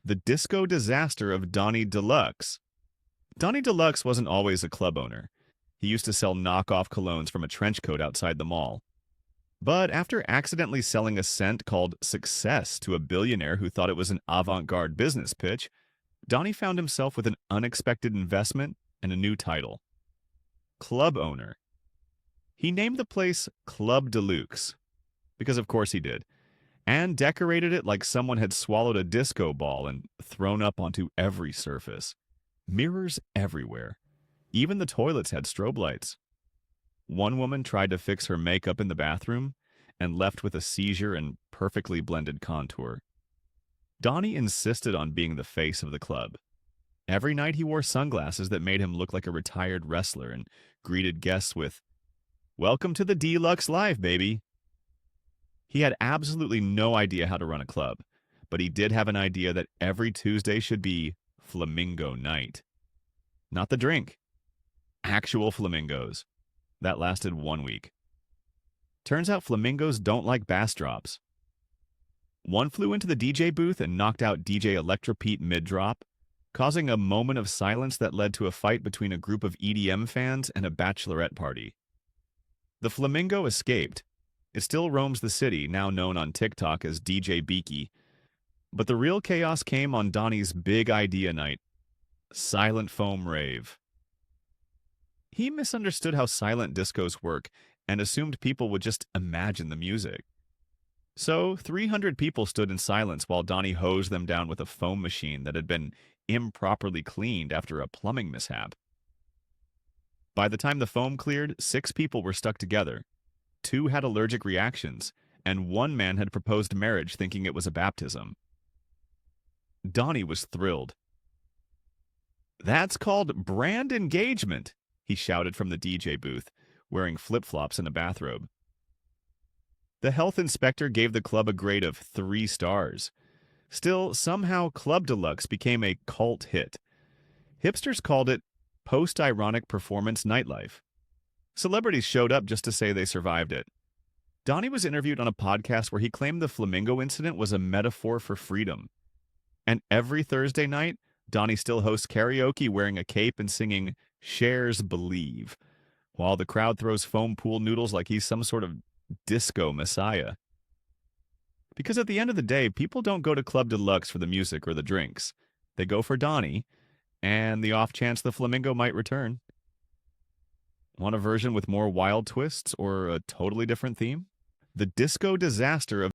The disco disaster of Donnie Deluxe. Donnie Deluxe wasn't always a club owner. He used to sell knockoff colognes from a trench coat outside the mall. But after accidentally selling a scent called Success to a billionaire who thought it was an avant-garde business pitch, Donnie found himself with an unexpected investment and a new title: club owner. He named the place Club Deluxe, because of course he did, and decorated it like someone had swallowed a disco ball and thrown up onto every surface. Mirrors everywhere. Even the toilets had strobe lights. One woman tried to fix her makeup in the bathroom and left with a seizure and perfectly blended contour. Donnie insisted on being the face of the club. Every night he wore sunglasses that made him look like a retired wrestler and greeted guests with, "Welcome to the Deluxe life, baby." He had absolutely no idea how to run a club, but he did have an idea that every Tuesday should be Flamingo Night. Not the drink. Actual flamingos. That lasted 1 week. Turns out flamingos don't like bass drops. One flew into the DJ booth and knocked out DJ Electropete mid-drop, causing a moment of silence that led to a fight between a group of EDM fans and a bachelorette party. The flamingo escaped. It still roams the city, now known on TikTok as DJ Beaky. But the real chaos came on Donnie's big idea night, Silent Foam Rave. He misunderstood how silent discos work and assumed people would just imagine the music. So 300 people stood in silence while Donnie hosed them down with a foam machine that had been improperly cleaned after a plumbing mishap. By the time the foam cleared, 6 people were stuck together. 2 had allergic reactions, and 1 man had proposed marriage thinking it was a baptism. Donnie was thrilled. "That's called brand engagement," he shouted from the DJ booth, wearing flip-flops and a bathrobe. The health inspector gave the club a grade of 3 stars. Still, somehow Club Deluxe became a cult hit. Hipsters called it post-ironic performance nightlife. Celebrities showed up just to say they survived it. Donnie was interviewed on a podcast where he claimed the flamingo incident was a metaphor for freedom. And every Thursday night, Donnie still hosts karaoke wearing a cape and singing "Shares Believe," while the crowd throws foam pool noodles like he's some sort of disco messiah. Because at the end of the day, people don't go to Club Deluxe for the music or the drinks. They go for Donnie, and the off chance the flamingo might return. Want a version with more wild twists or a totally different theme? The disco disaster of